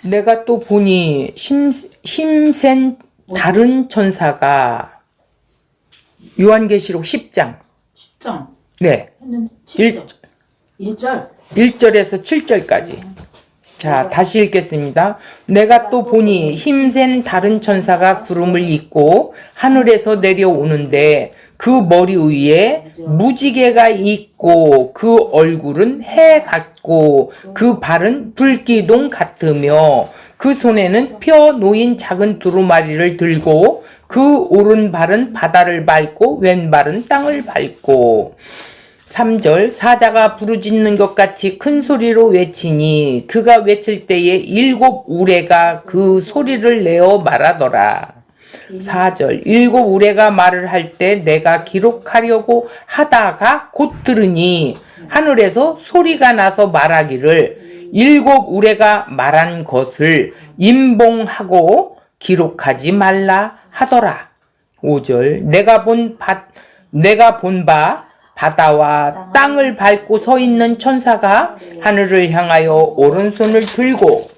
내가 또 보니 힘센 다른 천사가 요한계시록 10장 10장 네 했는데 7절 1절 1절에서 7절까지 자 다시 읽겠습니다. 내가 또 보니 힘센 다른 천사가 구름을 입고 하늘에서 내려오는데 그 머리 위에 무지개가 있고 그 얼굴은 해 같고 그 발은 불기둥 같으며 그 손에는 펴 놓인 작은 두루마리를 들고 그 오른발은 바다를 밟고 왼발은 땅을 밟고 3절 사자가 부르짖는 것 같이 큰 소리로 외치니 그가 외칠 때에 7 우레가 그 소리를 내어 말하더라. 4절 7 우레가 말을 할 때 내가 기록하려고 하다가 곧 들으니 하늘에서 소리가 나서 말하기를 7 우레가 말한 것을 임봉하고 기록하지 말라 하더라. 5절 내가 본 바 바다와 땅을 밟고 서 있는 천사가 하늘을 향하여 오른손을 들고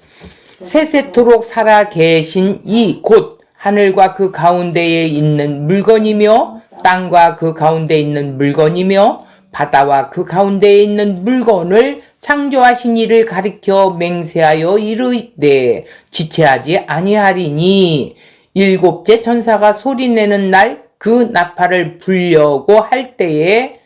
세세토록 살아 계신 이 곧 하늘과 그 가운데에 있는 물건이며 땅과 그 가운데 있는 물건이며 바다와 그 가운데에 있는 물건을 창조하신 이를 가리켜 맹세하여 이르되 지체하지 아니하리니 7째 천사가 소리내는 날 그 나팔을 불려고 할 때에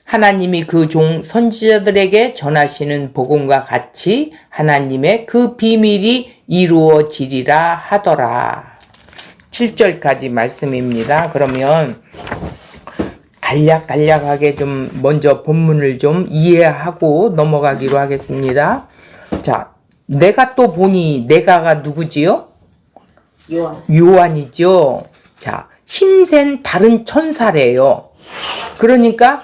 하나님이 그 종 선지자들에게 전하시는 복음과 같이 하나님의 그 비밀이 이루어지리라 하더라. 7절까지 말씀입니다. 그러면 간략하게 좀 먼저 본문을 좀 이해하고 넘어가기로 하겠습니다. 자, 내가 또 보니 내가가 누구지요? 요한이죠. 자, 힘센 다른 천사래요. 그러니까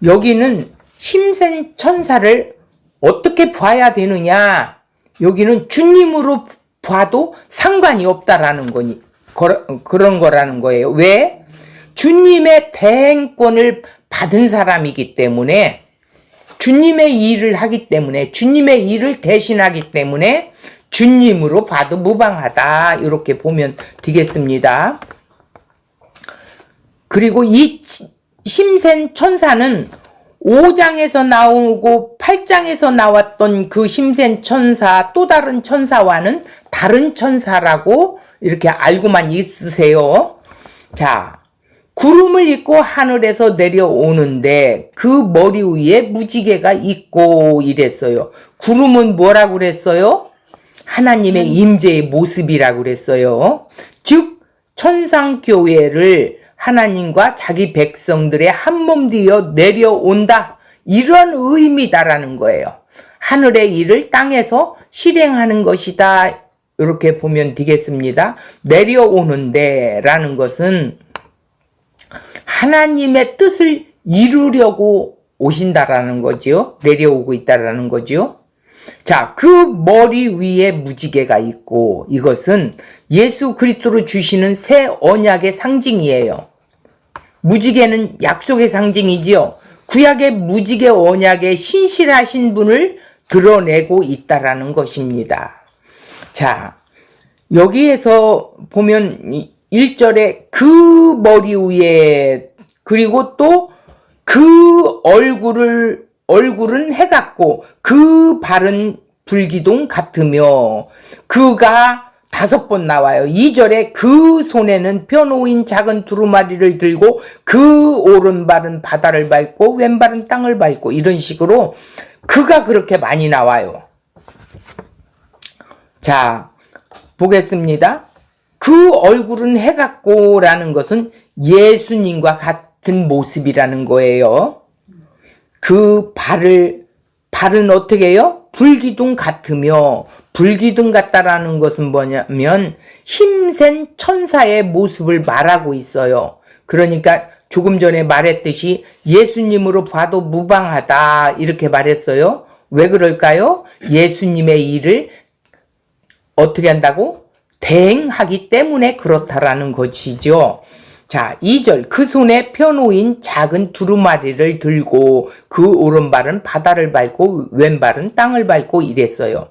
여기는 힘센 천사를 어떻게 봐야 되느냐? 여기는 주님으로 봐도 상관이 없다라는 거니 그런 거라는 거예요. 왜? 주님의 대행권을 받은 사람이기 때문에 주님의 일을 하기 때문에 주님의 일을 대신하기 때문에 주님으로 봐도 무방하다. 이렇게 보면 되겠습니다. 그리고 이 힘센 천사는 5장에서 나오고 8장에서 나왔던 그 힘센 천사 또 다른 천사와는 다른 천사라고 이렇게 알고만 있으세요. 자, 구름을 입고 하늘에서 내려오는데 그 머리 위에 무지개가 있고 이랬어요. 구름은 뭐라고 그랬어요? 하나님의 임재의 모습이라고 그랬어요. 즉 천상교회를 하나님과 자기 백성들의 한몸 되어 내려온다. 이런 의미다라는 거예요. 하늘의 일을 땅에서 실행하는 것이다. 이렇게 보면 되겠습니다. 내려오는데 라는 것은 하나님의 뜻을 이루려고 오신다라는 거지요. 내려오고 있다라는 거지요. 자, 그 머리 위에 무지개가 있고 이것은 예수 그리스도로 주시는 새 언약의 상징이에요. 무지개는 약속의 상징이지요. 구약의 무지개 언약의 신실하신 분을 드러내고 있다라는 것입니다. 자, 여기에서 보면 1절에 그 머리 위에 그리고 또 그 얼굴은 해 같고 그 발은 불기둥 같으며 그가 5번 나와요. 2절에 그 손에는 펴놓인 작은 두루마리를 들고 그 오른발은 바다를 밟고 왼발은 땅을 밟고 이런 식으로 그가 그렇게 많이 나와요. 자, 보겠습니다. 그 얼굴은 해 같고 라는 것은 예수님과 같은 모습이라는 거예요. 그 발은 어떻게 해요? 불기둥 같으며 불기둥 같다라는 것은 뭐냐면 힘센 천사의 모습을 말하고 있어요. 그러니까 조금 전에 말했듯이 예수님으로 봐도 무방하다 이렇게 말했어요. 왜 그럴까요? 예수님의 일을 어떻게 한다고? 대행하기 때문에 그렇다라는 것이죠. 자, 2절 그 손에 펴놓인 작은 두루마리를 들고 그 오른발은 바다를 밟고 왼발은 땅을 밟고 이랬어요.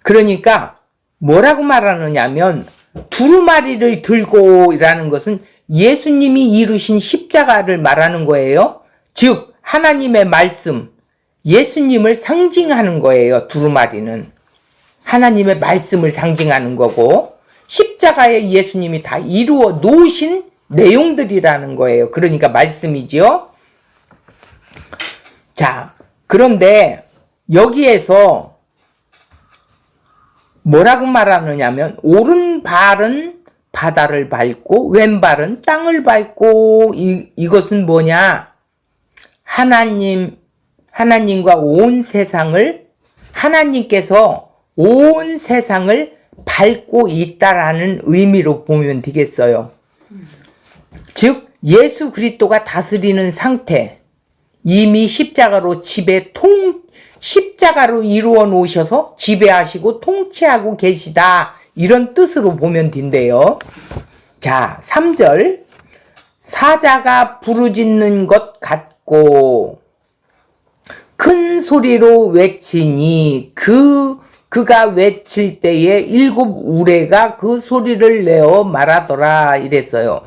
그러니까 뭐라고 말하느냐면 두루마리를 들고라는 것은 예수님이 이루신 십자가를 말하는 거예요. 즉 하나님의 말씀, 예수님을 상징하는 거예요. 두루마리는 하나님의 말씀을 상징하는 거고 십자가에 예수님이 다 이루어 놓으신 내용들이라는 거예요. 그러니까 말씀이지요. 자, 그런데 여기에서 뭐라고 말하느냐면 오른발은 바다를 밟고 왼발은 땅을 밟고 이것은 뭐냐? 하나님과 온 세상을 하나님께서 온 세상을 밟고 있다라는 의미로 보면 되겠어요. 즉 예수 그리스도가 다스리는 상태, 이미 십자가로 십자가로 이루어 놓으셔서 지배하시고 통치하고 계시다, 이런 뜻으로 보면 된대요. 자, 3절 사자가 부르짖는 것 같고 큰 소리로 외치니 그가 외칠 때에 일곱 우레가 그 소리를 내어 말하더라 이랬어요.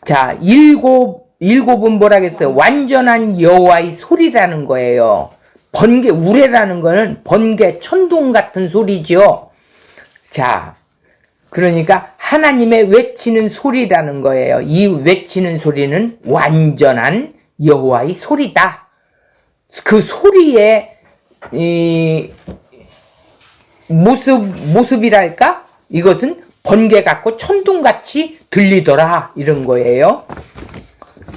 자, 일곱은 뭐라겠어요? 완전한 여호와의 소리라는 거예요. 번개, 우레라는 거는 번개, 천둥 같은 소리죠. 자, 그러니까 하나님의 외치는 소리라는 거예요. 이 외치는 소리는 완전한 여호와의 소리다. 그 소리의 모습이랄까? 이것은 번개 같고 천둥같이 들리더라 이런 거예요.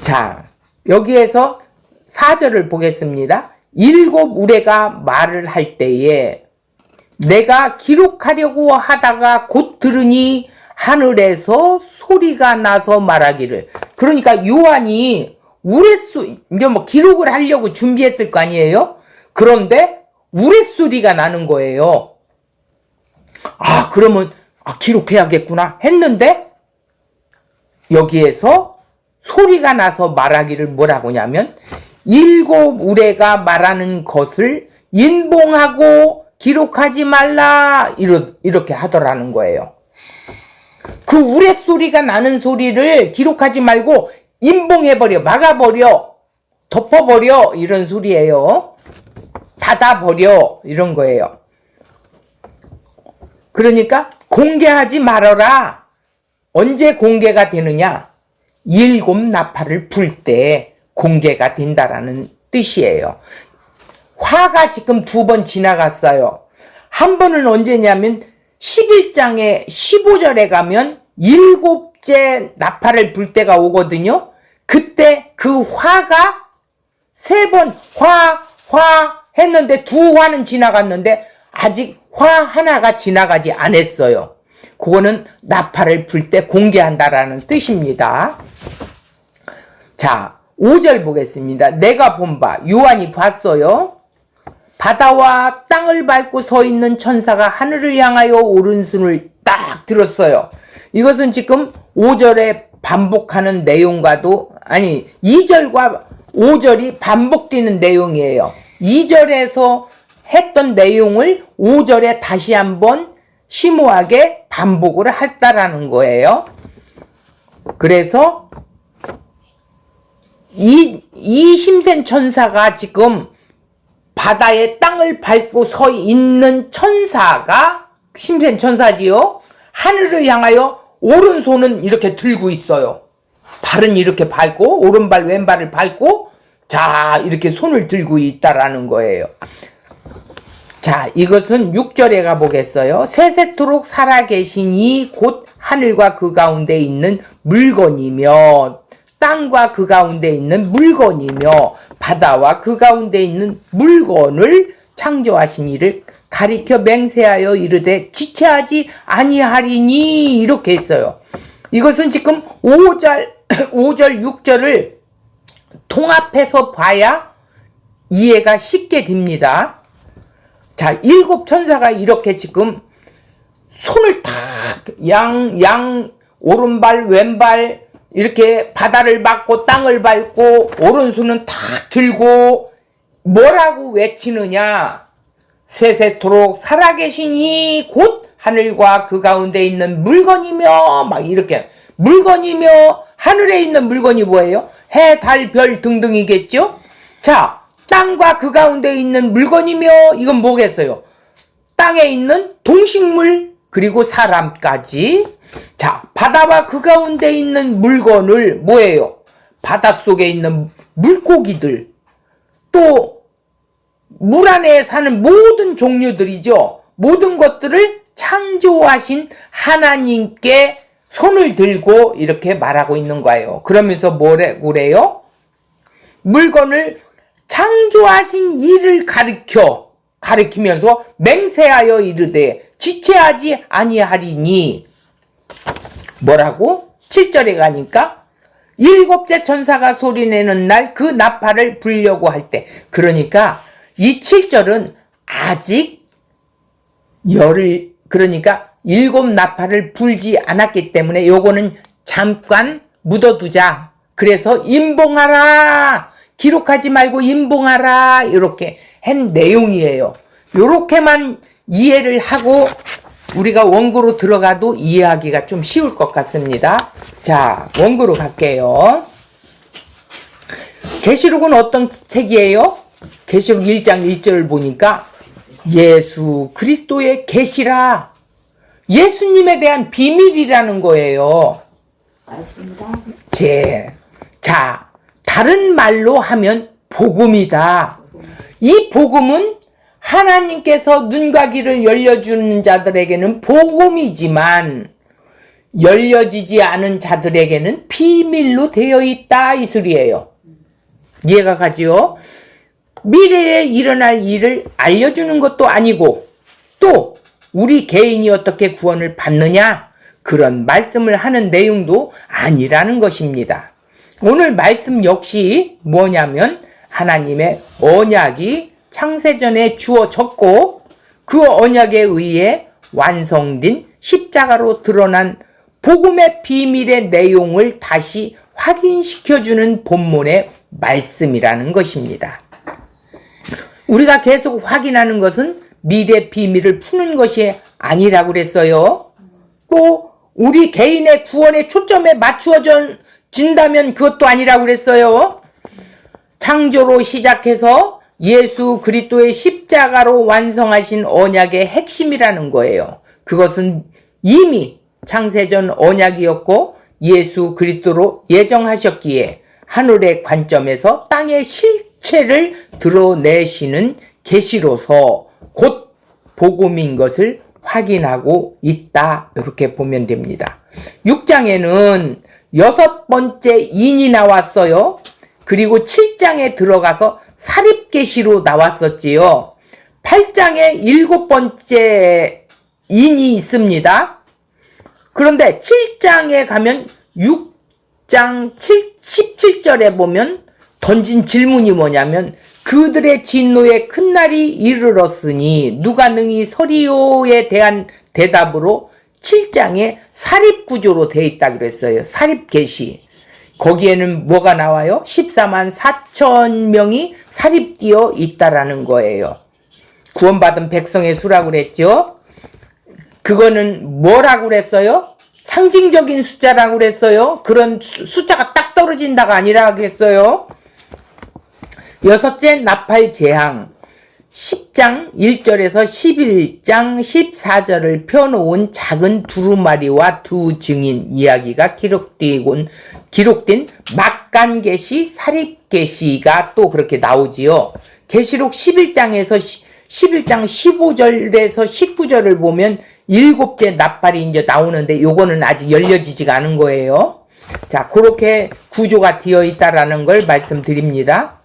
자, 여기에서 4절을 보겠습니다. 일곱 우레가 말을 할 때에 내가 기록하려고 하다가 곧 들으니 하늘에서 소리가 나서 말하기를. 그러니까 요한이 이제 뭐 기록을 하려고 준비했을 거 아니에요? 그런데 우레소리가 나는 거예요. 아, 그러면 기록해야겠구나 했는데 여기에서 소리가 나서 말하기를 뭐라고 하냐면 일곱 우레가 말하는 것을 인봉하고 기록하지 말라 이렇게 하더라는 거예요. 그 우레소리가 나는 소리를 기록하지 말고 인봉해버려, 막아버려, 덮어버려 이런 소리예요. 닫아버려 이런 거예요. 그러니까 공개하지 말아라. 언제 공개가 되느냐? 일곱 나팔을 불 때 공개가 된다라는 뜻이에요. 화가 지금 2번 지나갔어요. 한 번은 언제냐면 11장에 15절에 가면 7째 나팔을 불 때가 오거든요. 그때 그 화가 3번 화 했는데 2화는 지나갔는데 아직 화 하나가 지나가지 않았어요. 그거는 나팔을 불 때 공개한다라는 뜻입니다. 자, 5절 보겠습니다. 내가 본 바, 요한이 봤어요. 바다와 땅을 밟고 서 있는 천사가 하늘을 향하여 오른손을 딱 들었어요. 이것은 지금 5절에 반복하는 내용과도, 아니 2절과 5절이 반복되는 내용이에요. 2절에서 했던 내용을 5절에 다시 한번 심오하게 반복을 했다라는 거예요. 그래서 이 힘센 천사가 지금 바다에 땅을 밟고 서 있는 천사가 힘센 천사지요. 하늘을 향하여 오른손은 이렇게 들고 있어요. 발은 이렇게 밟고 오른발 왼발을 밟고 자 이렇게 손을 들고 있다라는 거예요. 자, 이것은 6절에 가보겠어요. 세세토록 살아계시니 곧 하늘과 그 가운데 있는 물건이며 땅과 그 가운데 있는 물건이며 바다와 그 가운데 있는 물건을 창조하신 이를 가리켜 맹세하여 이르되 지체하지 아니하리니 이렇게 했어요. 이것은 지금 5절 6절을 통합해서 봐야 이해가 쉽게 됩니다. 자, 7 천사가 이렇게 지금 손을 탁 양 오른발 왼발 이렇게 바다를 밟고 땅을 밟고 오른손은 탁 들고 뭐라고 외치느냐? 세세토록 살아계시니 곧 하늘과 그 가운데 있는 물건이며 막 이렇게 물건이며 하늘에 있는 물건이 뭐예요? 해, 달, 별 등등이겠죠? 자, 땅과 그 가운데 있는 물건이며 이건 뭐겠어요? 땅에 있는 동식물 그리고 사람까지. 자, 바다와 그 가운데 있는 물건을 뭐예요? 바닷속에 있는 물고기들 또 물 안에 사는 모든 종류들이죠. 모든 것들을 창조하신 하나님께 손을 들고 이렇게 말하고 있는 거예요. 그러면서 뭐라고 그래요? 물건을 창조하신 이를 가리키면서 맹세하여 이르되 지체하지 아니하리니 뭐라고? 7절에 가니까 일곱째 천사가 소리내는 날 그 나팔을 불려고 할 때, 그러니까 이 7절은 아직 그러니까 일곱 나팔을 불지 않았기 때문에 요거는 잠깐 묻어두자. 그래서 임봉하라, 기록하지 말고 임봉하라, 이렇게 한 내용이에요. 요렇게만 이해를 하고 우리가 원고로 들어가도 이해하기가 좀 쉬울 것 같습니다. 자, 원고로 갈게요. 계시록은 어떤 책이에요? 계시록 1장 1절 보니까 예수 그리스도의 계시라, 예수님에 대한 비밀이라는 거예요. 맞습니다. 자, 다른 말로 하면 복음이다. 이 복음은 하나님께서 눈과 귀를 열려주는 자들에게는 복음이지만 열려지지 않은 자들에게는 비밀로 되어 있다, 이 소리예요. 이해가 가지요? 미래에 일어날 일을 알려주는 것도 아니고 또 우리 개인이 어떻게 구원을 받느냐, 그런 말씀을 하는 내용도 아니라는 것입니다. 오늘 말씀 역시 뭐냐면 하나님의 언약이 창세전에 주어졌고 그 언약에 의해 완성된 십자가로 드러난 복음의 비밀의 내용을 다시 확인시켜주는 본문의 말씀이라는 것입니다. 우리가 계속 확인하는 것은 미래 비밀을 푸는 것이 아니라고 그랬어요. 또 우리 개인의 구원의 초점에 맞추어진다면 그것도 아니라고 그랬어요. 창조로 시작해서 예수 그리스도의 십자가로 완성하신 언약의 핵심이라는 거예요. 그것은 이미 창세전 언약이었고 예수 그리스도로 예정하셨기에 하늘의 관점에서 땅의 실체를 드러내시는 계시로서 곧 복음인 것을 확인하고 있다, 이렇게 보면 됩니다. 6장에는 6번째 인이 나왔어요. 그리고 7장에 들어가서 사립계시로 나왔었지요. 8장에 7번째 인이 있습니다. 그런데 7장에 가면 6장 17절에 보면 던진 질문이 뭐냐면 그들의 진노의 큰 날이 이르렀으니 누가 능히 서리오에 대한 대답으로 7장에 사립구조로 되어 있다 그랬어요. 사립계시. 거기에는 뭐가 나와요? 14만 4천 명이 사립되어 있다라는 거예요. 구원받은 백성의 수라고 그랬죠. 그거는 뭐라고 그랬어요? 상징적인 숫자라고 그랬어요. 그런 숫자가 딱 떨어진다가 아니라 그랬어요. 여섯째 나팔 재앙, 10장 1절에서 11장 14절을 펴놓은 작은 두루마리와 두 증인 이야기가 기록된 막간계시, 사립계시가 또 그렇게 나오지요. 계시록 11장에서 11장 15절에서 19절을 보면 7째 나팔이 이제 나오는데 요거는 아직 열려지지가 않은 거예요. 자, 그렇게 구조가 되어 있다라는 걸 말씀드립니다.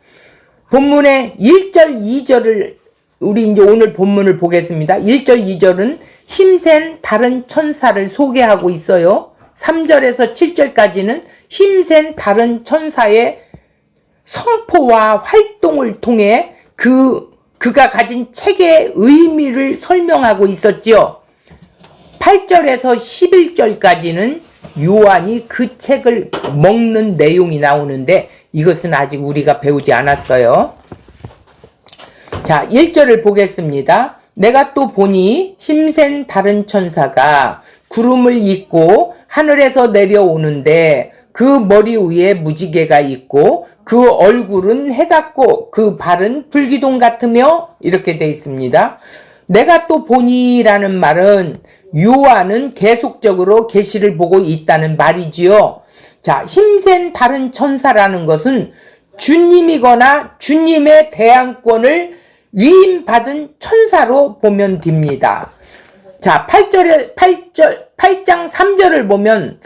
본문의 1절, 2절을 우리 이제 오늘 본문을 보겠습니다. 1절, 2절은 힘센 다른 천사를 소개하고 있어요. 3절에서 7절까지는 힘센 다른 천사의 선포와 활동을 통해 그가 가진 책의 의미를 설명하고 있었지요. 8절에서 11절까지는 요한이 그 책을 먹는 내용이 나오는데 이것은 아직 우리가 배우지 않았어요. 자, 1절을 보겠습니다. 내가 또 보니 힘센 다른 천사가 구름을 입고 하늘에서 내려오는데 그 머리 위에 무지개가 있고 그 얼굴은 해 같고 그 발은 불기둥 같으며 이렇게 돼 있습니다. 내가 또 보니라는 말은 요한은 계속적으로 계시를 보고 있다는 말이지요. 자, 힘센 다른 천사라는 것은 주님이거나 주님의 대항권을 위임받은 천사로 보면 됩니다. 자, 8장 3절을 보면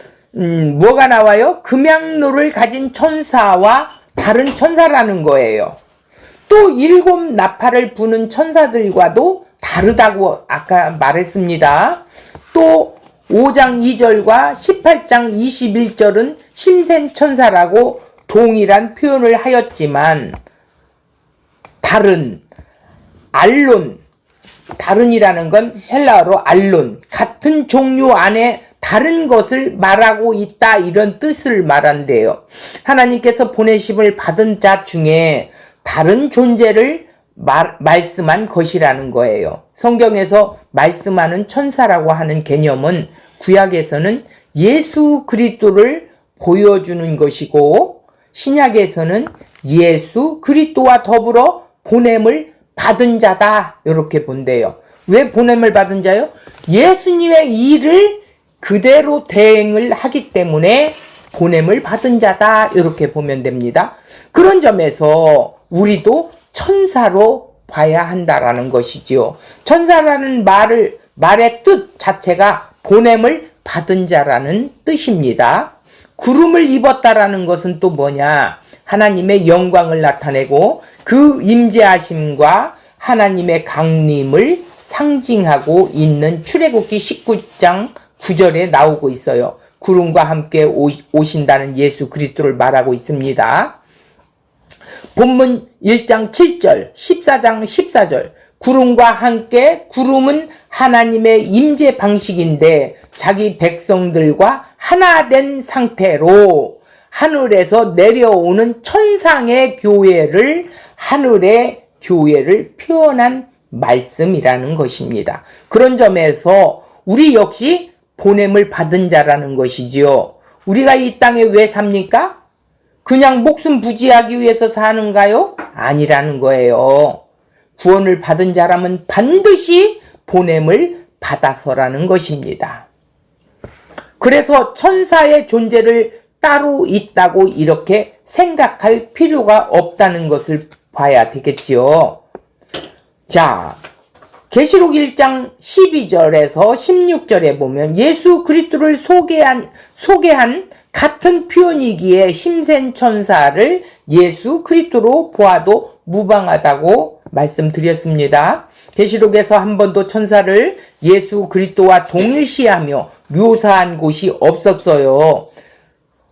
뭐가 나와요? 금양로를 가진 천사와 다른 천사라는 거예요. 또 7 나팔을 부는 천사들과도 다르다고 아까 말했습니다. 또 5장 2절과 18장 21절은 힘센 천사라고 동일한 표현을 하였지만 다른, 알론, 다른이라는 건 헬라어로 알론, 같은 종류 안에 다른 것을 말하고 있다 이런 뜻을 말한대요. 하나님께서 보내심을 받은 자 중에 다른 존재를 말씀한 것이라는 거예요. 성경에서 말씀하는 천사라고 하는 개념은 구약에서는 예수 그리스도를 보여주는 것이고 신약에서는 예수 그리스도와 더불어 보냄을 받은 자다 이렇게 본대요. 왜 보냄을 받은 자요? 예수님의 일을 그대로 대행을 하기 때문에 보냄을 받은 자다 이렇게 보면 됩니다. 그런 점에서 우리도 천사로 봐야 한다라는 것이지요. 천사라는 말의 뜻 자체가 보냄을 받은 자라는 뜻입니다. 구름을 입었다라는 것은 또 뭐냐? 하나님의 영광을 나타내고 그 임재하심과 하나님의 강림을 상징하고 있는 출애굽기 19장 9절에 나오고 있어요. 구름과 함께 오신다는 예수 그리스도를 말하고 있습니다. 본문 1장 7절, 14장 14절. 구름과 함께, 구름은 하나님의 임재 방식인데 자기 백성들과 하나 된 상태로 하늘에서 내려오는 천상의 교회를, 하늘의 교회를 표현한 말씀이라는 것입니다. 그런 점에서 우리 역시 보냄을 받은 자라는 것이지요. 우리가 이 땅에 왜 삽니까? 그냥 목숨 부지하기 위해서 사는가요? 아니라는 거예요. 구원을 받은 자라면 반드시 보냄을 받아서라는 것입니다. 그래서 천사의 존재를 따로 있다고 이렇게 생각할 필요가 없다는 것을 봐야 되겠지요. 자, 계시록 1장 12절에서 16절에 보면 예수 그리스도를 소개한 같은 표현이기에 힘센 천사를 예수 그리스도로 보아도 무방하다고 말씀드렸습니다. 계시록에서 한 번도 천사를 예수 그리스도와 동일시하며 묘사한 곳이 없었어요.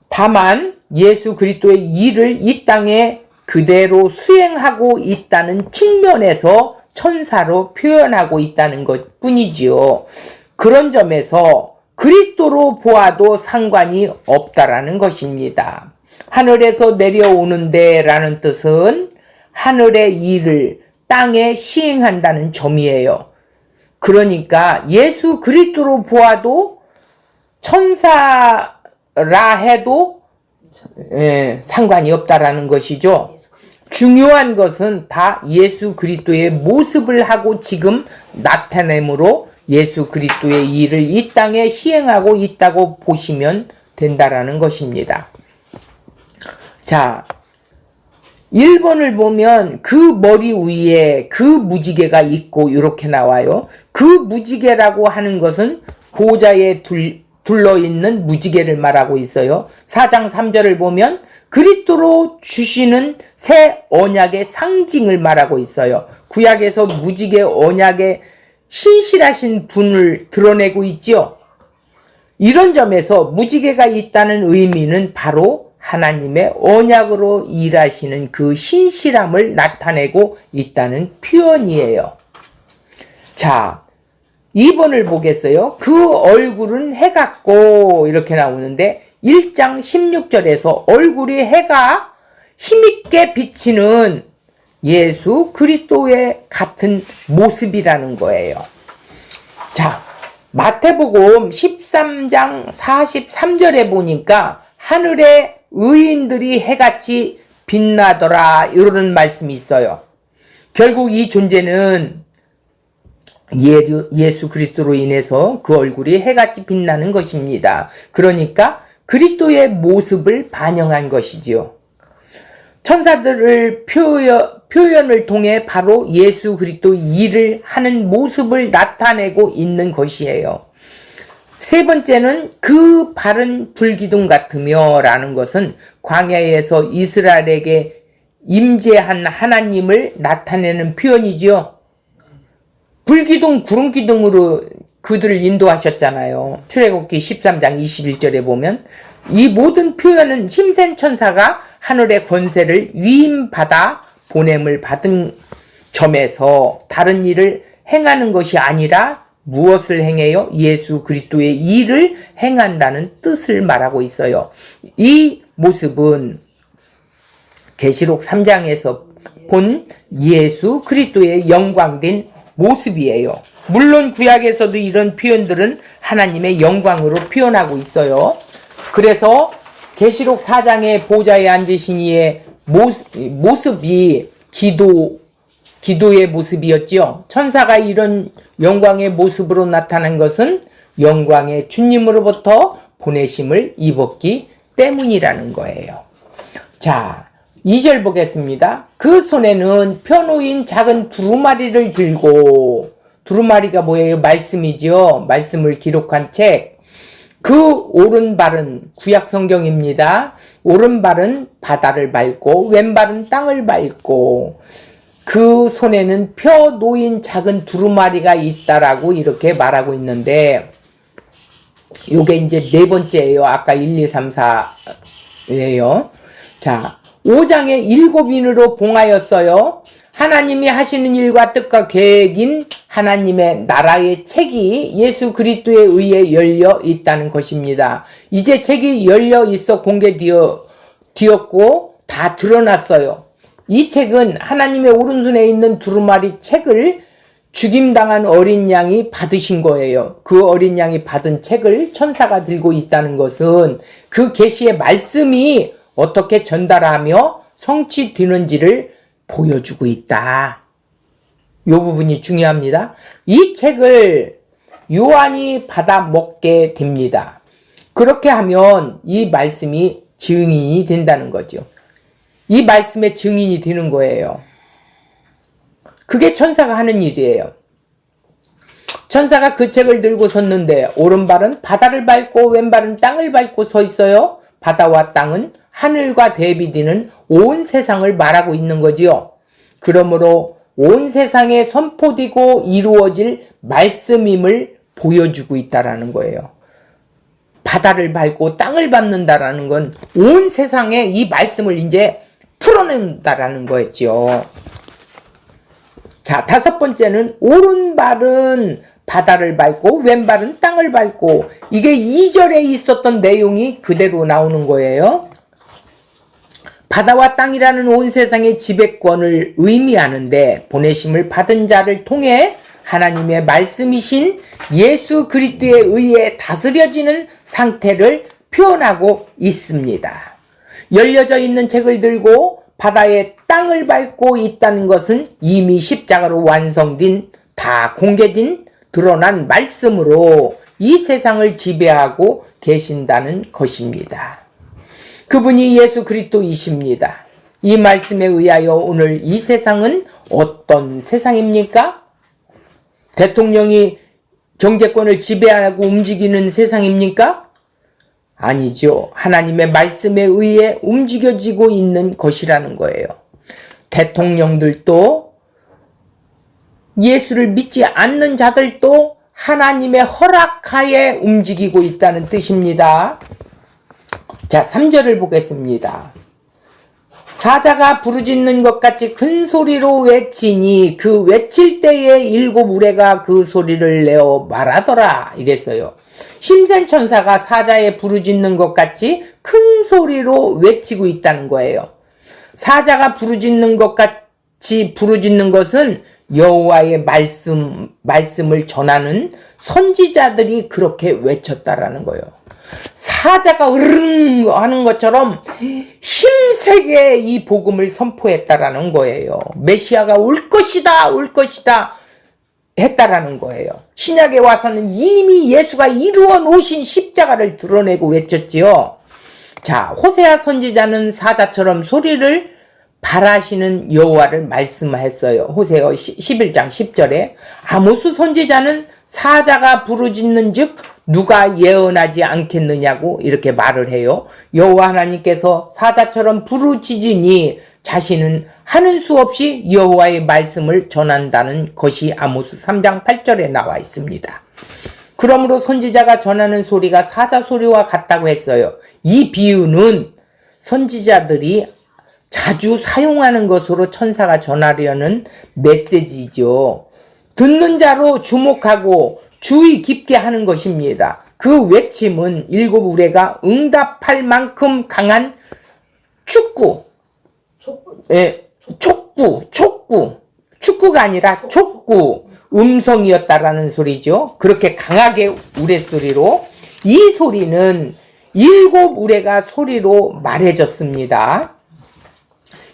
다만 예수 그리스도의 일을 이 땅에 그대로 수행하고 있다는 측면에서 천사로 표현하고 있다는 것 뿐이지요. 그런 점에서 그리스도로 보아도 상관이 없다라는 것입니다. 하늘에서 내려오는데 라는 뜻은 하늘의 일을 땅에 시행한다는 점이에요. 그러니까 예수 그리스도로 보아도 천사라 해도 상관이 없다라는 것이죠. 중요한 것은 다 예수 그리스도의 모습을 하고 지금 나타내므로 예수 그리스도의 일을 이 땅에 시행하고 있다고 보시면 된다라는 것입니다. 자, 1번을 보면 그 머리 위에 그 무지개가 있고 이렇게 나와요. 그 무지개라고 하는 것은 보좌에 둘러있는 무지개를 말하고 있어요. 4장 3절을 보면 그리스도로 주시는 새 언약의 상징을 말하고 있어요. 구약에서 무지개 언약의 신실하신 분을 드러내고 있죠. 이런 점에서 무지개가 있다는 의미는 바로 하나님의 언약으로 일하시는 그 신실함을 나타내고 있다는 표현이에요. 자, 2번을 보겠어요. 그 얼굴은 해 같고 이렇게 나오는데 1장 16절에서 얼굴이 해가 힘있게 비치는 예수 그리스도의 같은 모습이라는 거예요. 자, 마태복음 13장 43절에 보니까 하늘의 의인들이 해같이 빛나더라 이런 말씀이 있어요. 결국 이 존재는 예수 그리스도로 인해서 그 얼굴이 해같이 빛나는 것입니다. 그러니까 그리스도의 모습을 반영한 것이지요. 천사들을 표현을 통해 바로 예수 그리스도 일을 하는 모습을 나타내고 있는 것이에요. 세 번째는 그 발은 불기둥 같으며 라는 것은 광야에서 이스라엘에게 임재한 하나님을 나타내는 표현이지요. 불기둥, 구름기둥으로 그들을 인도하셨잖아요. 출애굽기 13장 21절에 보면 이 모든 표현은 힘센 천사가 하늘의 권세를 위임받아 보냄을 받은 점에서 다른 일을 행하는 것이 아니라 무엇을 행해요? 예수 그리스도의 일을 행한다는 뜻을 말하고 있어요. 이 모습은 계시록 3장에서 본 예수 그리스도의 영광된 모습이에요. 물론 구약에서도 이런 표현들은 하나님의 영광으로 표현하고 있어요. 그래서 계시록 4장의 보좌에 앉으신 이의 모습이 기도의 모습이었지요. 천사가 이런 영광의 모습으로 나타난 것은 영광의 주님으로부터 보내심을 입었기 때문이라는 거예요. 자, 2절 보겠습니다. 그 손에는 펴놓인 작은 두루마리를 들고, 두루마리가 뭐예요? 말씀이죠. 말씀을 기록한 책. 그 오른발은 구약 성경입니다. 오른발은 바다를 밟고 왼발은 땅을 밟고 그 손에는 펴 놓인 작은 두루마리가 있다라고 이렇게 말하고 있는데, 요게 이제 네 번째예요. 아까 1, 2, 3, 4예요. 자, 5장의 7인으로 봉하였어요. 하나님이 하시는 일과 뜻과 계획인 하나님의 나라의 책이 예수 그리스도에 의해 열려 있다는 것입니다. 이제 책이 열려 있어 공개되었고 다 드러났어요. 이 책은 하나님의 오른손에 있는 두루마리 책을 죽임당한 어린 양이 받으신 거예요. 그 어린 양이 받은 책을 천사가 들고 있다는 것은 그 계시의 말씀이 어떻게 전달하며 성취되는지를 보여주고 있다. 이 부분이 중요합니다. 이 책을 요한이 받아 먹게 됩니다. 그렇게 하면 이 말씀이 증인이 된다는 거죠. 이 말씀의 증인이 되는 거예요. 그게 천사가 하는 일이에요. 천사가 그 책을 들고 섰는데 오른발은 바다를 밟고 왼발은 땅을 밟고 서 있어요. 바다와 땅은 하늘과 대비되는 온 세상을 말하고 있는 거지요. 그러므로 온 세상에 선포되고 이루어질 말씀임을 보여주고 있다라는 거예요. 바다를 밟고 땅을 밟는다라는 건 온 세상에 이 말씀을 이제 풀어낸다라는 거였죠. 자, 다섯 번째는 오른발은 바다를 밟고 왼발은 땅을 밟고, 이게 2절에 있었던 내용이 그대로 나오는 거예요. 바다와 땅이라는 온 세상의 지배권을 의미하는데 보내심을 받은 자를 통해 하나님의 말씀이신 예수 그리스도에 의해 다스려지는 상태를 표현하고 있습니다. 열려져 있는 책을 들고 바다의 땅을 밟고 있다는 것은 이미 십자가로 완성된, 다 공개된, 드러난 말씀으로 이 세상을 지배하고 계신다는 것입니다. 그분이 예수 그리스도이십니다. 이 말씀에 의하여 오늘 이 세상은 어떤 세상입니까? 대통령이 경제권을 지배하고 움직이는 세상입니까? 아니죠. 하나님의 말씀에 의해 움직여지고 있는 것이라는 거예요. 대통령들도 예수를 믿지 않는 자들도 하나님의 허락하에 움직이고 있다는 뜻입니다. 자, 3절을 보겠습니다. 사자가 부르짖는 것 같이 큰 소리로 외치니 그 외칠 때에 7 우레가 그 소리를 내어 말하더라 이랬어요. 힘센 천사가 사자의 부르짖는 것 같이 큰 소리로 외치고 있다는 거예요. 사자가 부르짖는 것 같이 같이 부르짖는 것은 여호와의 말씀을 전하는 선지자들이 그렇게 외쳤다라는 거예요. 사자가 으르릉 하는 것처럼 힘세게 이 복음을 선포했다라는 거예요. 메시아가 올 것이다, 올 것이다 했다라는 거예요. 신약에 와서는 이미 예수가 이루어 놓으신 십자가를 드러내고 외쳤지요. 자, 호세아 선지자는 사자처럼 소리를 발하시는 여호와를 말씀했어요. 호세아 11장 10절에 아모스 선지자는 사자가 부르짖는즉 누가 예언하지 않겠느냐고 이렇게 말을 해요. 여호와 하나님께서 사자처럼 부르짖으니 자신은 하는 수 없이 여호와의 말씀을 전한다는 것이 아모스 3장 8절에 나와 있습니다. 그러므로 선지자가 전하는 소리가 사자 소리와 같다고 했어요. 이 비유는 선지자들이 자주 사용하는 것으로 천사가 전하려는 메시지죠. 듣는 자로 주목하고 주의 깊게 하는 것입니다. 그 외침은 일곱 우레가 응답할 만큼 강한 축구가 아니라 촉구 음성이었다라는 소리죠. 그렇게 강하게 우레소리로 이 소리는 일곱 우레가 소리로 말해졌습니다.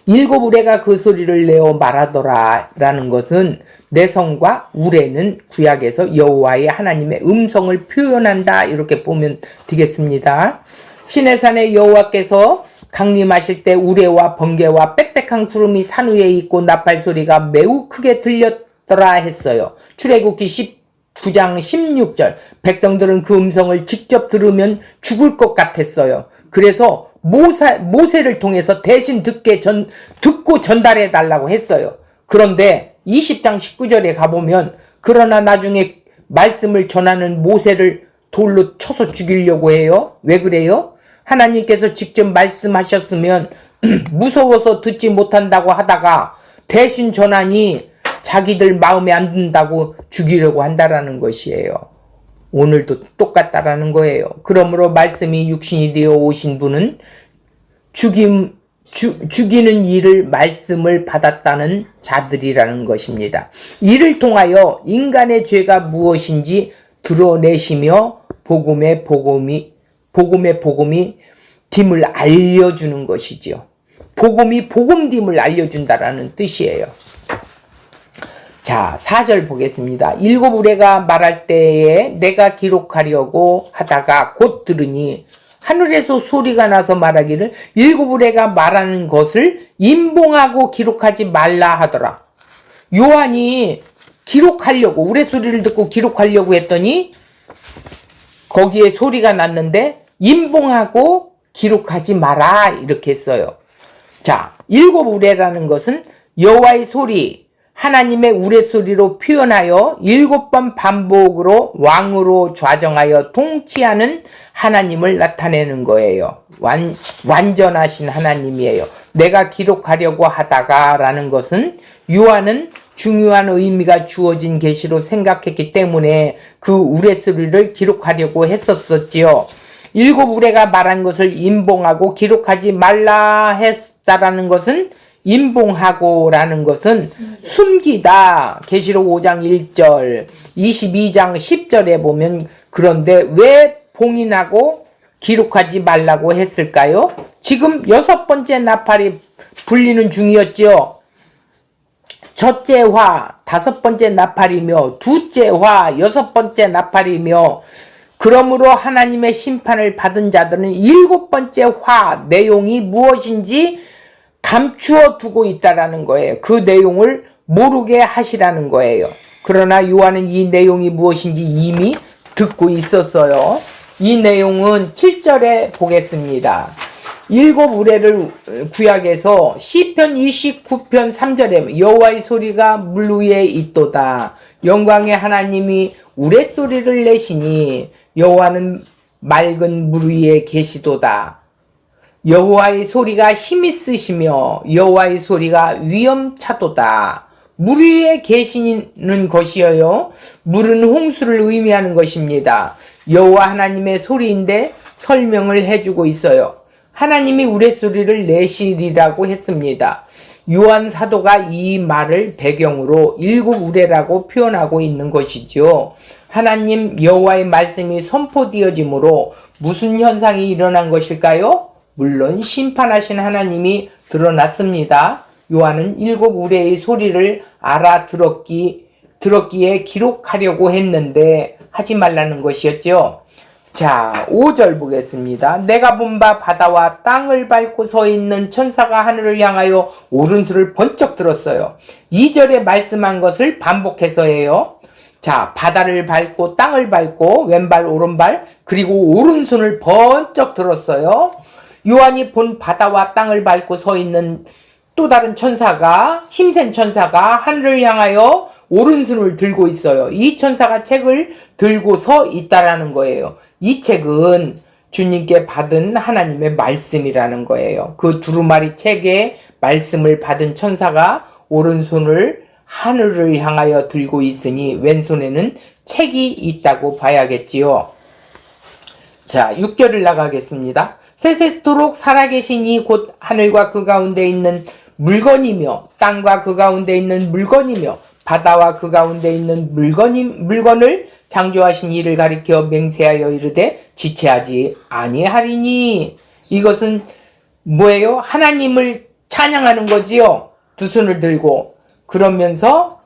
일곱 우레가 그 소리를 내어 말하더라라는 것은 내성과 우레는 구약에서 여호와의 하나님의 음성을 표현한다 이렇게 보면 되겠습니다. 시내산에 여호와께서 강림하실 때 우레와 번개와 빽빽한 구름이 산 위에 있고 나팔 소리가 매우 크게 들렸더라 했어요. 출애굽기 19장 16절 백성들은 그 음성을 직접 들으면 죽을 것 같았어요. 그래서 모세를 통해서 대신 듣고 전달해 달라고 했어요. 그런데 20장 19절에 가보면 그러나 나중에 말씀을 전하는 모세를 돌로 쳐서 죽이려고 해요. 왜 그래요? 하나님께서 직접 말씀하셨으면 무서워서 듣지 못한다고 하다가 대신 전하니 자기들 마음에 안 든다고 죽이려고 한다라는 것이에요. 오늘도 똑같다라는 거예요. 그러므로 말씀이 육신이 되어 오신 분은 죽이는 일을 말씀을 받았다는 자들이라는 것입니다. 이를 통하여 인간의 죄가 무엇인지 드러내시며 복음의 복음이 됨을 알려주는 것이지요. 복음이 복음됨을 알려준다라는 뜻이에요. 자, 4절 보겠습니다. 일곱 우레가 말할 때에 내가 기록하려고 하다가 곧 들으니 하늘에서 소리가 나서 말하기를 일곱 우레가 말하는 것을 임봉하고 기록하지 말라 하더라. 요한이 기록하려고 우레 소리를 듣고 기록하려고 했더니 거기에 소리가 났는데 임봉하고 기록하지 마라 이렇게 했어요. 자, 일곱 우레라는 것은 여호와의 소리 하나님의 우레소리로 표현하여 7번 반복으로 왕으로 좌정하여 통치하는 하나님을 나타내는 거예요. 완전하신 하나님이에요. 내가 기록하려고 하다가 라는 것은 요한은 중요한 의미가 주어진 계시로 생각했기 때문에 그 우레소리를 기록하려고 했었지요. 7 우레가 말한 것을 임봉하고 기록하지 말라 했다라는 것은 임봉하고라는 것은 숨기다. 계시록 5장 1절 22장 10절에 보면 그런데 왜 봉인하고 기록하지 말라고 했을까요? 지금 6번째 나팔이 불리는 중이었죠. 첫째 화 5번째 나팔이며 둘째 화 6번째 나팔이며 그러므로 하나님의 심판을 받은 자들은 7번째 화 내용이 무엇인지 감추어 두고 있다라는 거예요. 그 내용을 모르게 하시라는 거예요. 그러나 요한은 이 내용이 무엇인지 이미 듣고 있었어요. 이 내용은 7절에 보겠습니다. 7 우레를 구약에서 시편 29편 3절에 여호와의 소리가 물 위에 있도다. 영광의 하나님이 우레소리를 내시니 여호와는 맑은 물 위에 계시도다. 여호와의 소리가 힘있으시며 여호와의 소리가 위엄차도다. 물 위에 계시는 것이어요. 물은 홍수를 의미하는 것입니다. 여호와 하나님의 소리인데 설명을 해주고 있어요. 하나님이 우레소리를 내시리라고 했습니다. 요한 사도가 이 말을 배경으로 일곱 우레라고 표현하고 있는 것이죠. 하나님 여호와의 말씀이 선포되어지므로 무슨 현상이 일어난 것일까요? 물론 심판하신 하나님이 드러났습니다. 요한은 일곱 우레의 소리를 들었기에 기록하려고 했는데 하지 말라는 것이었죠. 자, 5절 보겠습니다. 내가 본 바 바다와 땅을 밟고 서 있는 천사가 하늘을 향하여 오른손을 번쩍 들었어요. 2절에 말씀한 것을 반복해서 해요. 자, 바다를 밟고 땅을 밟고 왼발 오른발 그리고 오른손을 번쩍 들었어요. 요한이 본 바다와 땅을 밟고 서 있는 또 다른 천사가, 힘센 천사가 하늘을 향하여 오른손을 들고 있어요. 이 천사가 책을 들고 서 있다라는 거예요. 이 책은 주님께 받은 하나님의 말씀이라는 거예요. 그 두루마리 책에 말씀을 받은 천사가 오른손을 하늘을 향하여 들고 있으니 왼손에는 책이 있다고 봐야겠지요. 자, 6절을 나가겠습니다. 세세토록 살아계신 이 곧 하늘과 그 가운데 있는 물건이며 땅과 그 가운데 있는 물건이며 바다와 그 가운데 있는 물건을 창조하신 이를 가리켜 맹세하여 이르되 지체하지 아니하리니. 이것은 뭐예요? 하나님을 찬양하는 거지요. 두 손을 들고 그러면서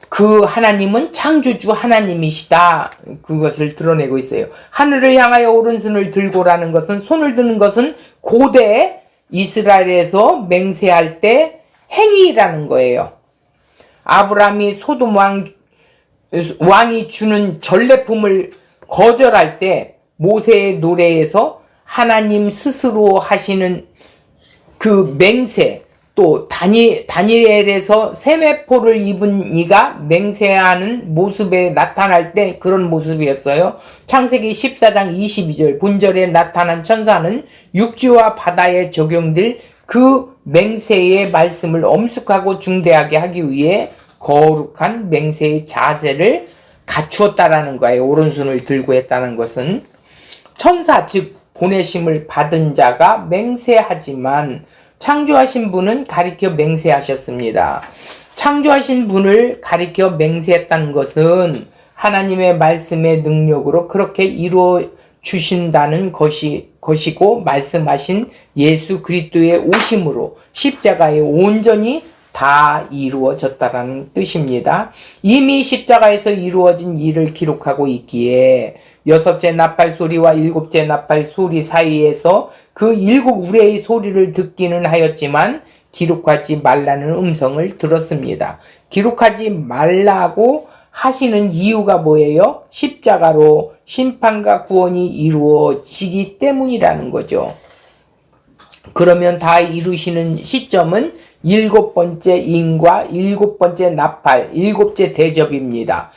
그 하나님은 창조주 하나님이시다. 그것을 드러내고 있어요. 하늘을 향하여 오른손을 들고라는 것은, 손을 드는 것은 고대 이스라엘에서 맹세할 때 행위라는 거예요. 아브라함이 소돔 왕이 주는 전례품을 거절할 때 모세의 노래에서 하나님 스스로 하시는 그 맹세, 또 다니엘에서 세메포를 입은 이가 맹세하는 모습에 나타날 때 그런 모습이었어요. 창세기 14장 22절 본절에 나타난 천사는 육지와 바다에 적용될 그 맹세의 말씀을 엄숙하고 중대하게 하기 위해 거룩한 맹세의 자세를 갖추었다라는 거예요. 오른손을 들고 했다는 것은 천사 즉 보내심을 받은 자가 맹세하지만 창조하신 분은 가리켜 맹세하셨습니다. 창조하신 분을 가리켜 맹세했다는 것은 하나님의 말씀의 능력으로 그렇게 이루어 주신다는 것이고 말씀하신 예수 그리스도의 오심으로 십자가의 온전히 다 이루어졌다라는 뜻입니다. 이미 십자가에서 이루어진 일을 기록하고 있기에 여섯째 나팔 소리와 일곱째 나팔 소리 사이에서 그 일곱 우레의 소리를 듣기는 하였지만 기록하지 말라는 음성을 들었습니다. 기록하지 말라고 하시는 이유가 뭐예요? 십자가로 심판과 구원이 이루어지기 때문이라는 거죠. 그러면 다 이루시는 시점은 일곱 번째 인과 일곱 번째 나팔, 일곱째 대접입니다.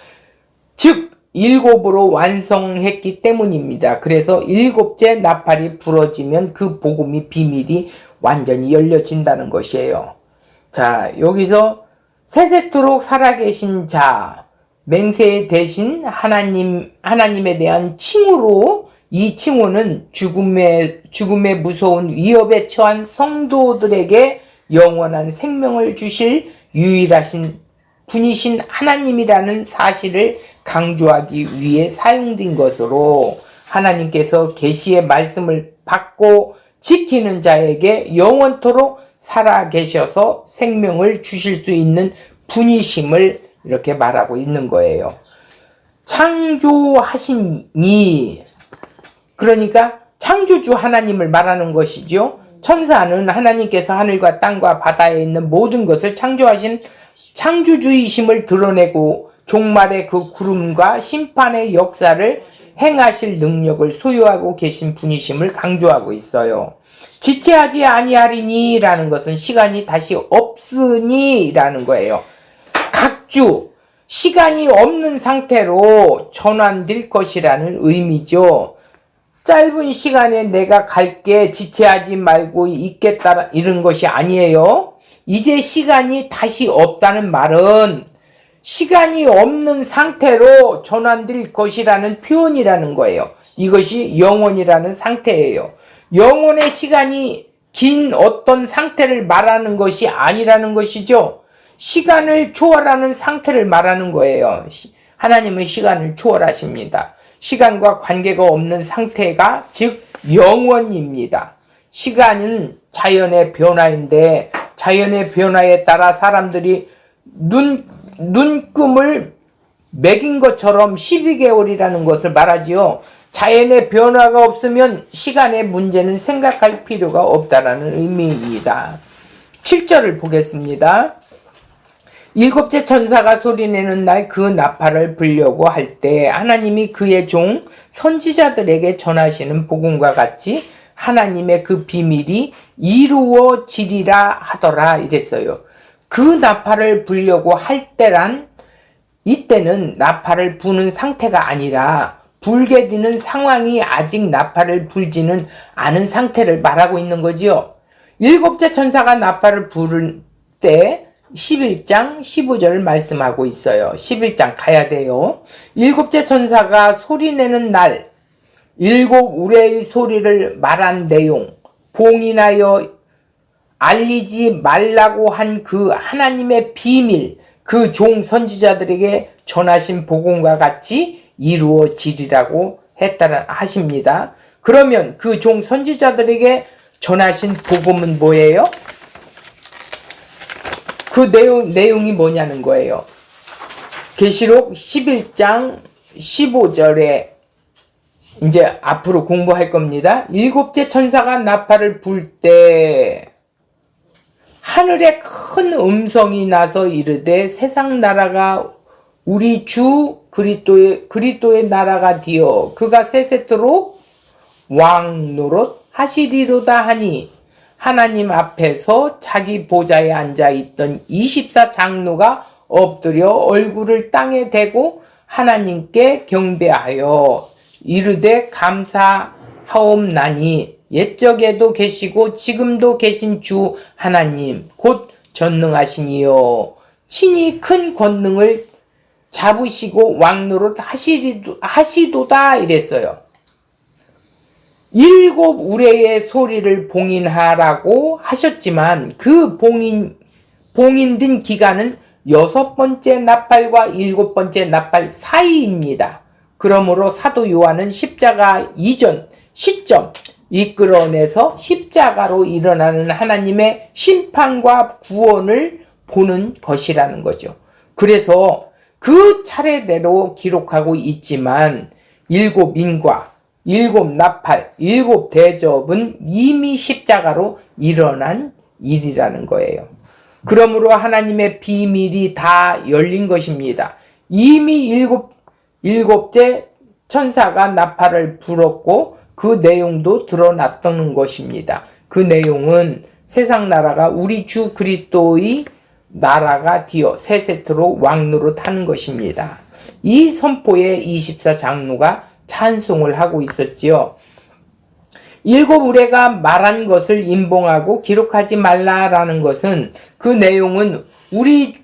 즉 일곱으로 완성했기 때문입니다. 그래서 일곱째 나팔이 불어지면 그 복음이 비밀이 완전히 열려진다는 것이에요. 자, 여기서 세세토록 살아계신 자, 맹세 대신 하나님에 대한 칭호로 이 칭호는 죽음의 무서운 위협에 처한 성도들에게 영원한 생명을 주실 유일하신 분이신 하나님이라는 사실을 강조하기 위해 사용된 것으로 하나님께서 계시의 말씀을 받고 지키는 자에게 영원토록 살아계셔서 생명을 주실 수 있는 분이심을 이렇게 말하고 있는 거예요. 창조하신 이, 그러니까 창조주 하나님을 말하는 것이죠. 천사는 하나님께서 하늘과 땅과 바다에 있는 모든 것을 창조하신 창조주이심을 드러내고 종말의 그 구름과 심판의 역사를 행하실 능력을 소유하고 계신 분이심을 강조하고 있어요. 지체하지 아니하리니 라는 것은 시간이 다시 없으니 라는 거예요. 각주 시간이 없는 상태로 전환될 것이라는 의미죠. 짧은 시간에 내가 갈게 지체하지 말고 있겠다 이런 것이 아니에요. 이제 시간이 다시 없다는 말은 시간이 없는 상태로 전환될 것이라는 표현이라는 거예요. 이것이 영원이라는 상태예요. 영원의 시간이 긴 어떤 상태를 말하는 것이 아니라는 것이죠. 시간을 초월하는 상태를 말하는 거예요. 하나님은 시간을 초월하십니다. 시간과 관계가 없는 상태가 즉 영원입니다. 시간은 자연의 변화인데 자연의 변화에 따라 사람들이 눈금을 매긴 것처럼 12개월이라는 것을 말하지요. 자연의 변화가 없으면 시간의 문제는 생각할 필요가 없다라는 의미입니다. 7절을 보겠습니다. 일곱째 천사가 소리내는 날 그 나팔을 불려고 할 때 하나님이 그의 종 선지자들에게 전하시는 복음과 같이 하나님의 그 비밀이 이루어지리라 하더라 이랬어요. 그 나팔을 불려고 할 때란 이때는 나팔을 부는 상태가 아니라 불게 되는 상황이 아직 나팔을 불지는 않은 상태를 말하고 있는 거지요. 일곱째 천사가 나팔을 부를 때 11장 15절을 말씀하고 있어요. 11장 가야 돼요. 일곱째 천사가 소리내는 날 일곱 우레의 소리를 말한 내용, 봉인하여 알리지 말라고 한 그 하나님의 비밀, 그 종 선지자들에게 전하신 복음과 같이 이루어지리라고 하십니다. 그러면 그 종 선지자들에게 전하신 복음은 뭐예요? 그 내용이 뭐냐는 거예요. 계시록 11장 15절에 이제 앞으로 공부할 겁니다. 일곱째 천사가 나팔을 불 때 하늘에 큰 음성이 나서 이르되 세상 나라가 우리 주 그리스도의 나라가 되어 그가 세세토록 왕 노릇 하시리로다 하니 하나님 앞에서 자기 보좌에 앉아있던 24장로가 엎드려 얼굴을 땅에 대고 하나님께 경배하여 이르되 감사하옵나니 옛적에도 계시고 지금도 계신 주 하나님 곧 전능하시니요 친히 큰 권능을 잡으시고 왕노릇 하시도다 이랬어요. 일곱 우레의 소리를 봉인하라고 하셨지만 그 봉인된 기간은 6번째 나팔과 7번째 나팔 사이입니다. 그러므로 사도 요한은 십자가 이전 시점 이끌어내서 십자가로 일어나는 하나님의 심판과 구원을 보는 것이라는 거죠. 그래서 그 차례대로 기록하고 있지만 일곱 인과 일곱 나팔, 일곱 대접은 이미 십자가로 일어난 일이라는 거예요. 그러므로 하나님의 비밀이 다 열린 것입니다. 이미 일곱째 천사가 나팔을 불었고 그 내용도 드러났던 것입니다. 그 내용은 세상 나라가 우리 주 그리스도의 나라가 되어 세세토록 왕노릇 하는 것입니다. 이 선포에 24장로가 찬송을 하고 있었지요. 일곱 우레가 말한 것을 임봉하고 기록하지 말라라는 것은 그 내용은 우리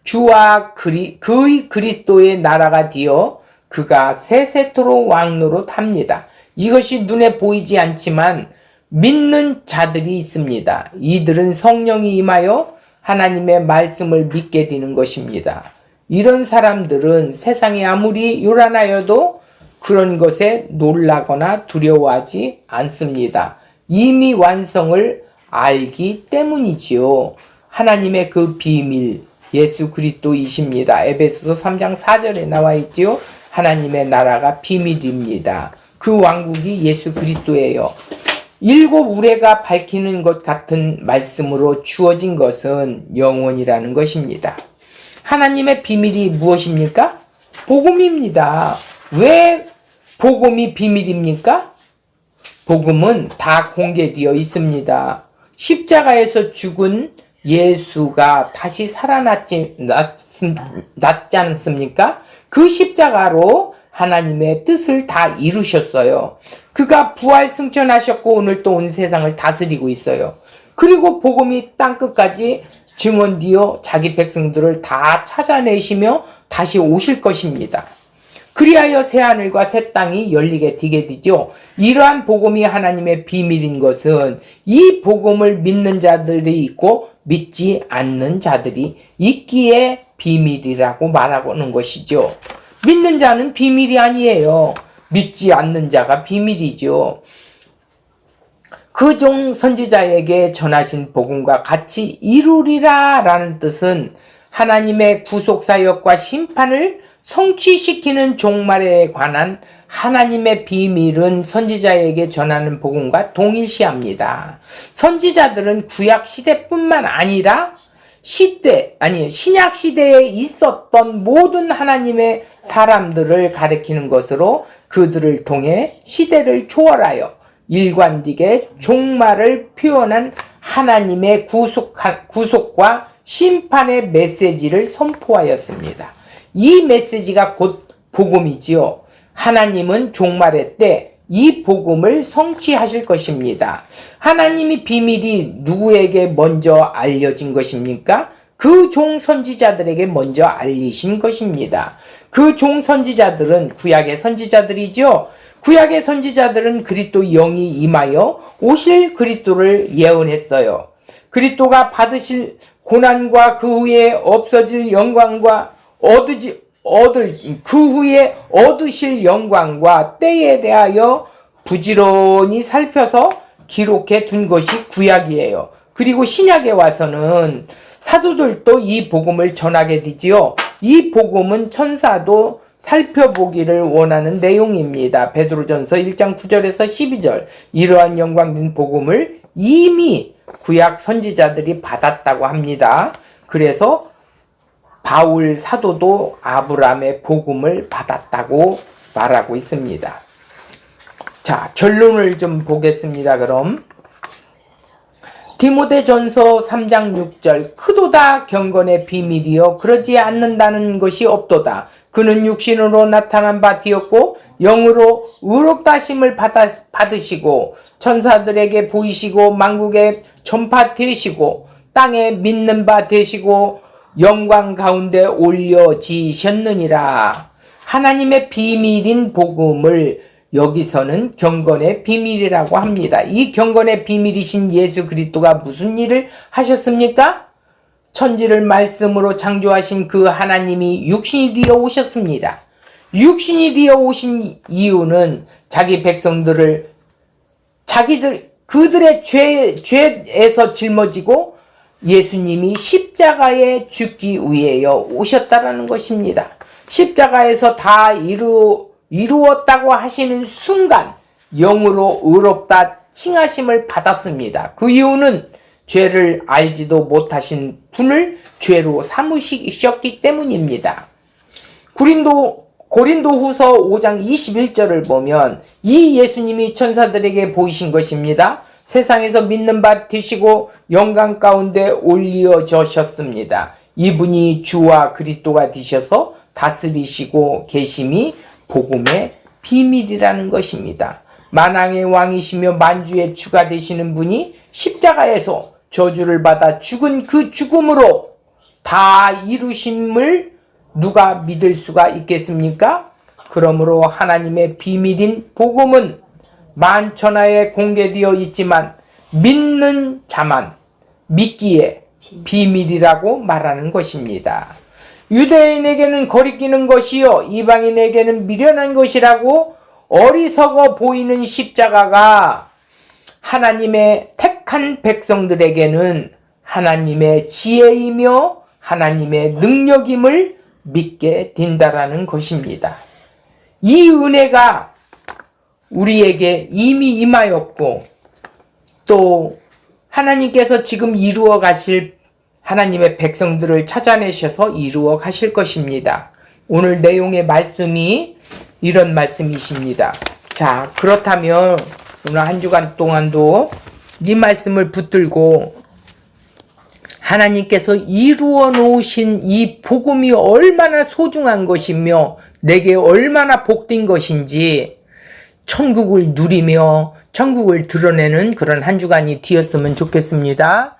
주와 그의 그리스도의 나라가 되어 그가 세세토록 왕노릇 합니다. 이것이 눈에 보이지 않지만 믿는 자들이 있습니다. 이들은 성령이 임하여 하나님의 말씀을 믿게 되는 것입니다. 이런 사람들은 세상에 아무리 요란하여도 그런 것에 놀라거나 두려워하지 않습니다. 이미 완성을 알기 때문이지요. 하나님의 그 비밀 예수 그리스도이십니다. 에베소서 3장 4절에 나와 있지요. 하나님의 나라가 비밀입니다. 그 왕국이 예수 그리스도예요. 일곱 우레가 밝히는 것 같은 말씀으로 주어진 것은 영원이라는 것입니다. 하나님의 비밀이 무엇입니까? 복음입니다. 왜 복음이 비밀입니까? 복음은 다 공개되어 있습니다. 십자가에서 죽은 예수가 다시 살아났지 않습니까? 그 십자가로 하나님의 뜻을 다 이루셨어요. 그가 부활 승천하셨고 오늘 또 온 세상을 다스리고 있어요. 그리고 복음이 땅끝까지 증언되어 자기 백성들을 다 찾아내시며 다시 오실 것입니다. 그리하여 새 하늘과 새 땅이 열리게 되게 되죠. 이러한 복음이 하나님의 비밀인 것은 이 복음을 믿는 자들이 있고 믿지 않는 자들이 있기에 비밀이라고 말하고는 것이죠. 믿는 자는 비밀이 아니에요. 믿지 않는 자가 비밀이죠. 그 종 선지자에게 전하신 복음과 같이 이루리라 라는 뜻은 하나님의 구속사역과 심판을 성취시키는 종말에 관한 하나님의 비밀은 선지자에게 전하는 복음과 동일시합니다. 선지자들은 구약 시대뿐만 아니라 신약 시대에 있었던 모든 하나님의 사람들을 가리키는 것으로 그들을 통해 시대를 초월하여 일관되게 종말을 표현한 하나님의 구속과 심판의 메시지를 선포하였습니다. 이 메시지가 곧 복음이지요. 하나님은 종말의 때 이 복음을 성취하실 것입니다. 하나님의 비밀이 누구에게 먼저 알려진 것입니까? 그 종 선지자들에게 먼저 알리신 것입니다. 그 종 선지자들은 구약의 선지자들이죠. 구약의 선지자들은 그리스도 영이 임하여 오실 그리스도를 예언했어요. 그리스도가 받으실 고난과 그 후에 없어질 영광과 그 후에 얻으실 영광과 때에 대하여 부지런히 살펴서 기록해 둔 것이 구약이에요. 그리고 신약에 와서는 사도들도 이 복음을 전하게 되지요. 이 복음은 천사도 살펴보기를 원하는 내용입니다. 베드로전서 1장 9절에서 12절. 이러한 영광된 복음을 이미 구약 선지자들이 받았다고 합니다. 그래서 바울 사도도 아브라함의 복음을 받았다고 말하고 있습니다. 자, 결론을 좀 보겠습니다. 그럼 디모데전서 3장 6절 크도다 경건의 비밀이요 그러지 않는다는 것이 없도다. 그는 육신으로 나타난 바 되었고 영으로 의롭다 하심을 받으시고 천사들에게 보이시고 만국에 전파되시고 땅에 믿는 바 되시고 영광 가운데 올려지셨느니라. 하나님의 비밀인 복음을 여기서는 경건의 비밀이라고 합니다. 이 경건의 비밀이신 예수 그리스도가 무슨 일을 하셨습니까? 천지를 말씀으로 창조하신 그 하나님이 육신이 되어 오셨습니다. 육신이 되어 오신 이유는 자기 백성들을 그들의 죄에서 짊어지고 예수님이 십자가에 죽기 위하여 오셨다라는 것입니다. 십자가에서 다 이루었다고 하시는 순간 영으로 의롭다 칭하심을 받았습니다. 그 이유는 죄를 알지도 못하신 분을 죄로 삼으셨기 때문입니다. 고린도후서 5장 21절을 보면 이 예수님이 천사들에게 보이신 것입니다. 세상에서 믿는 바 되시고 영광 가운데 올려져셨습니다. 이분이 주와 그리스도가 되셔서 다스리시고 계심이 복음의 비밀이라는 것입니다. 만왕의 왕이시며 만주의 주가 되시는 분이 십자가에서 저주를 받아 죽은 그 죽음으로 다 이루심을 누가 믿을 수가 있겠습니까? 그러므로 하나님의 비밀인 복음은 만천하에 공개되어 있지만 믿는 자만 믿기에 비밀이라고 말하는 것입니다. 유대인에게는 거리끼는 것이요 이방인에게는 미련한 것이라고 어리석어 보이는 십자가가 하나님의 택한 백성들에게는 하나님의 지혜이며 하나님의 능력임을 믿게 된다라는 것입니다. 이 은혜가 우리에게 이미 임하였고 또 하나님께서 지금 이루어 가실 하나님의 백성들을 찾아내셔서 이루어 가실 것입니다. 오늘 내용의 말씀이 이런 말씀이십니다. 자, 그렇다면 오늘 한 주간 동안도 이 말씀을 붙들고 하나님께서 이루어 놓으신 이 복음이 얼마나 소중한 것이며 내게 얼마나 복된 것인지 천국을 누리며 천국을 드러내는 그런 한 주간이 되었으면 좋겠습니다.